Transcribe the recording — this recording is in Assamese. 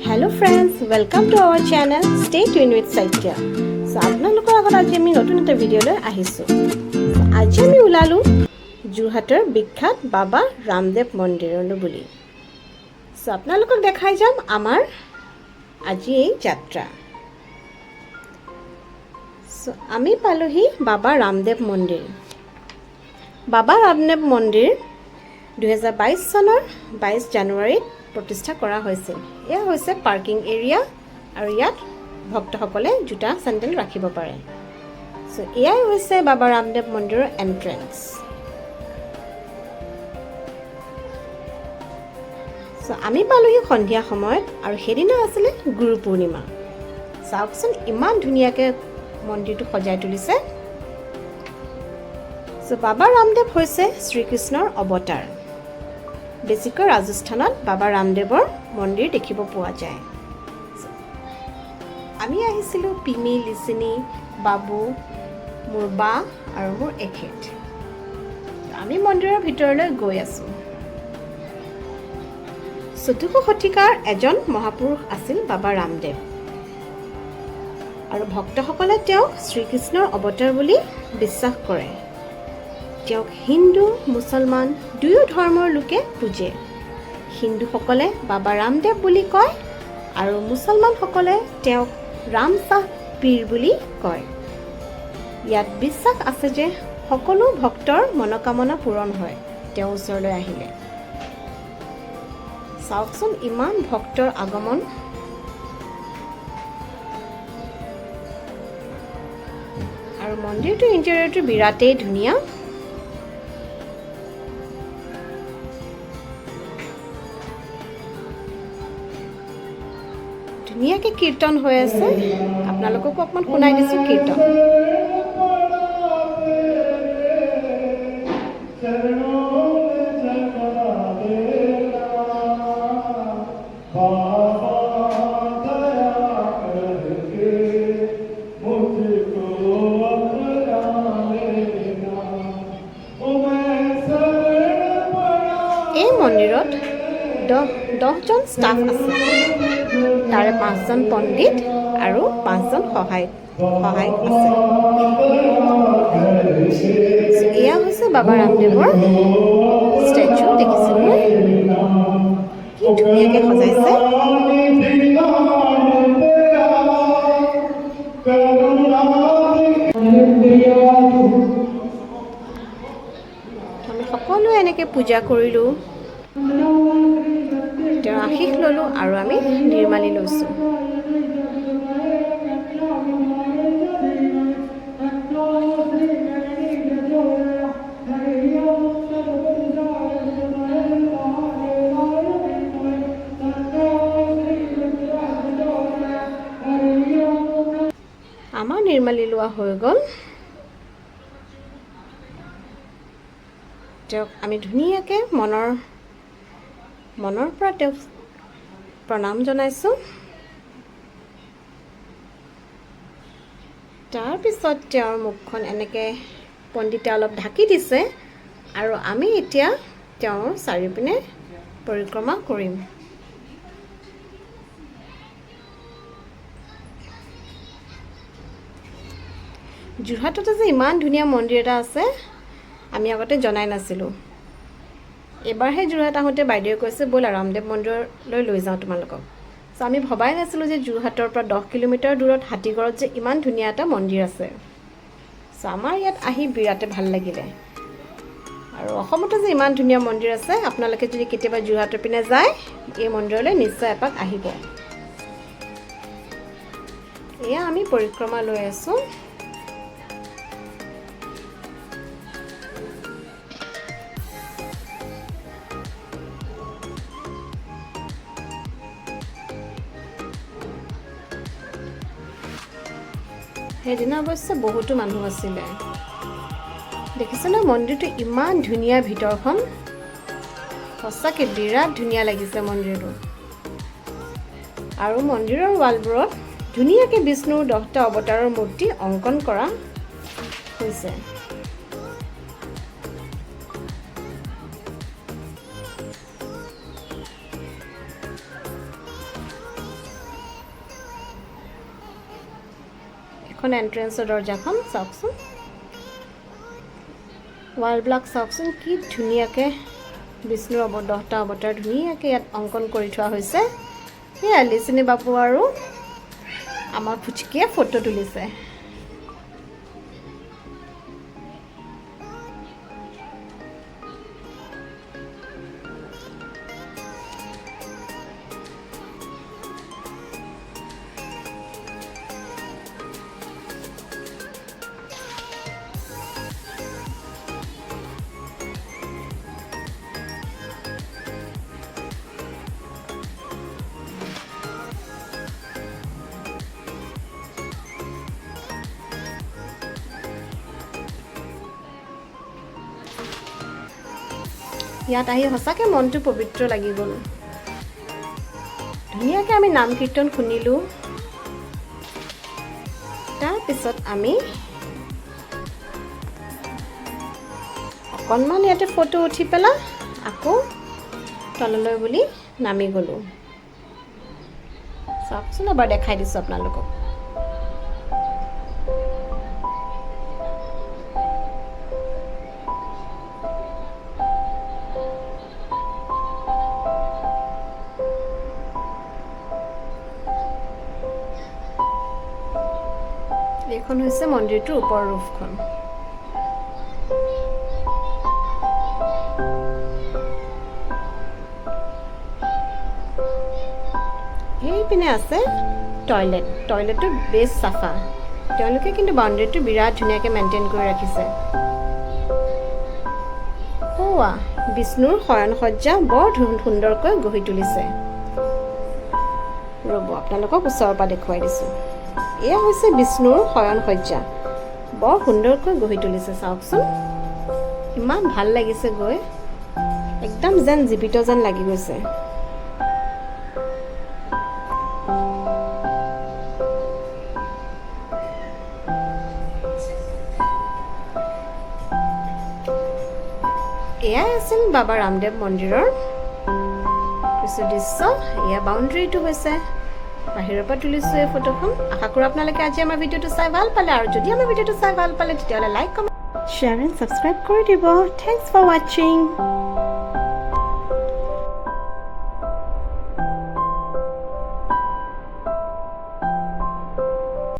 Hello friends, welcome to our channel. Stay tuned with Saitya. So আপোনালোকৰ আগত আজি আমি নতুন এটা ভিডিঅ' লৈ আহিছো। আজি আমি ওলালো যোৰহাটৰ বিখ্যাত বাবা ৰামদেৱ মন্দিৰলৈ বুলি। So আপোনালোকক দেখাই যাম আমাৰ আজি এই যাত্ৰা। So আমি পালোহি বাবা ৰামদেৱ মন্দিৰ। বাবা ৰামদেৱ মন্দিৰ 2022 চনৰ 22 জানুৱাৰীত প্ৰতিষ্ঠা কৰা হৈছিল। এয়া হৈছে পাৰ্কিং এৰিয়া আৰু ইয়াত ভক্তসকলে জোতা চেণ্ডেল ৰাখিব পাৰে। সো এয়াই হৈছে বাবা ৰামদেৱ মন্দিৰৰ এন্ট্ৰেন্স। সো আমি পালোহি সন্ধিয়া সময়ত আৰু সেইদিনা আছিলে গুৰু পূৰ্ণিমা। চাওকচোন ইমান ধুনীয়াকৈ মন্দিৰটো সজাই তুলিছে। সো বাবা ৰামদেৱ হৈছে শ্ৰীকৃষ্ণৰ অৱতাৰ। বেছিকৈ ৰাজস্থানত বাবা ৰামদেৱৰ মন্দিৰ দেখিব পোৱা যায়। আমি আহিছিলোঁ পিমি, লিচিনি, বাবু, মোৰ বা আৰু মোৰ এখেত। আমি মন্দিৰৰ ভিতৰলৈ গৈ আছোঁ। 14শ শতিকাৰ এজন মহাপুৰুষ আছিল বাবা ৰামদেৱ আৰু ভক্তসকলে তেওঁক শ্ৰীকৃষ্ণৰ অৱতাৰ বুলি বিশ্বাস কৰে। তেওঁক হিন্দু মুছলমান দুয়ো ধৰ্মৰ লোকে পূজে। হিন্দুসকলে বাবা ৰামদেৱ বুলি কয় আৰু মুছলমানসকলে তেওঁক ৰামশাহ পীৰ বুলি কয়। ইয়াত বিশ্বাস আছে যে সকলো ভক্তৰ মনোকামনা পূৰণ হয় তেওঁৰ ওচৰলৈ আহিলে। চাওকচোন ইমান ভক্তৰ আগমন। আৰু মন্দিৰটোৰ ইণ্টেৰিয়ৰটো বিৰাটেই ধুনীয়া। ধুনীয়াকৈ কীৰ্তন হৈ আছে। আপোনালোককো অকণমান শুনাই দিছোঁ কীৰ্তন। এই মন্দিৰত 10জন ষ্টাফ আছে। তাৰে 5জন পণ্ডিত আৰু 5জন সহায়ক আছে। এয়া হৈছে বাবা ৰামদেৱৰ ষ্টেচু। দেখিছেনে কি ধুনীয়াকৈ সজাইছে। আমি সকলোৱে এনেকৈ পূজা কৰিলোঁ, তেওঁৰ আশীষ ল'লোঁ আৰু আমি নিৰ্মালি লৈছোঁ। আমাৰ নিৰ্মালি লোৱা হৈ গ'ল। তেওঁক আমি ধুনীয়াকৈ মনৰ পৰা তেওঁক প্ৰণাম জনাইছোঁ। তাৰপিছত তেওঁৰ মুখখন এনেকৈ পণ্ডিতে অলপ ঢাকি দিছে আৰু আমি এতিয়া তেওঁৰ চাৰিওপিনে পৰিক্ৰমা কৰিম। যোৰহাটতে যে ইমান ধুনীয়া মন্দিৰ এটা আছে আমি আগতে জনাই নাছিলোঁ। এবাৰহে যোৰহাট আহোঁতে বাইদেৱে কৈছে ব'লা ৰামদেৱ মন্দিৰলৈ লৈ যাওঁ তোমালোকক। চ' আমি ভবাই নাছিলোঁ যে যোৰহাটৰ পৰা 10 কিলোমিটাৰ দূৰত হাতীগড়ত যে ইমান ধুনীয়া এটা মন্দিৰ আছে। চ' আমাৰ ইয়াত আহি বিৰাটে ভাল লাগিলে। আৰু অসমতো যে ইমান ধুনীয়া মন্দিৰ আছে, আপোনালোকে যদি কেতিয়াবা যোৰহাটৰ পিনে যায় এই মন্দিৰলৈ নিশ্চয় এপাক আহিব। এয়া আমি পৰিক্ৰমা লৈ আছোঁ। সেইদিনা অৱশ্যে বহুতো মানুহ আছিলে। দেখিছেনে মন্দিৰটো ইমান ধুনীয়া, ভিতৰখন সঁচাকৈ বিৰাট ধুনীয়া লাগিছে মন্দিৰটো। আৰু মন্দিৰৰ ৱালবোৰত ধুনীয়াকৈ বিষ্ণুৰ 10টা অৱতাৰৰ মূৰ্তি অংকন কৰা হৈছে। এখন এণ্ট্ৰেঞ্চৰ দৰ্জাখন চাওকচোন, ৱালবিলাক চাওকচোন কি ধুনীয়াকৈ বিষ্ণুৰ 10টা অৱতাৰ ধুনীয়াকৈ ইয়াত অংকন কৰি থোৱা হৈছে। সেয়া লিচিনী বাপু আৰু আমাৰ ফুচকিয়ে ফটো তুলিছে। ইয়াত আহি সঁচাকৈ মনটো পবিত্ৰ লাগি গ'ল। ধুনীয়াকৈ আমি নাম কীৰ্তন শুনিলোঁ। তাৰপিছত আমি অকণমান ইয়াতে ফটো উঠি পেলাই আকৌ তললৈ বুলি নামি গ'লোঁ। চাওকচোন এবাৰ দেখাই দিছোঁ আপোনালোকক। এইখন হৈছে মন্দিৰটোৰ ওপৰৰ ৰূপখন। এইপিনে আছে টয়লেট। টয়লেটটো বেছ চাফা। তেওঁলোকে কিন্তু বাউণ্ডেৰীটো বিৰাট ধুনীয়াকৈ মেইনটেইন কৰি ৰাখিছে। ওৱা বিষ্ণুৰ শয়নসজ্জা বৰ সুন্দৰকৈ গঢ়ি তুলিছে। ৰ'ব আপোনালোকক ওচৰৰ পৰা দেখুৱাই দিছোঁ। এয়া হৈছে বিষ্ণুৰ শয়নসজ্জা, বৰ সুন্দৰকৈ গঢ়ি তুলিছে। চাওকচোন ইমান ভাল লাগিছে গৈ, একদম যেন জীৱিত যেন লাগি গৈছে। এয়াই আছিল বাবা ৰামদেৱ মন্দিৰৰ কিছু দৃশ্য। এয়া বাউণ্ডেৰীটো হৈছে, বাহিৰৰ পৰা তুলিছোঁ এই ফটোখন। আশা কৰোঁ আপোনালোকে আজি আমাৰ ভিডিঅ'টো চাই ভাল পালে, আৰু যদি আমাৰ ভিডিঅ'টো চাই ভাল পালে তেতিয়াহ'লে like, comment, share and subscribe কৰি দিব। থেংকছ ফৰ ৱাচিং।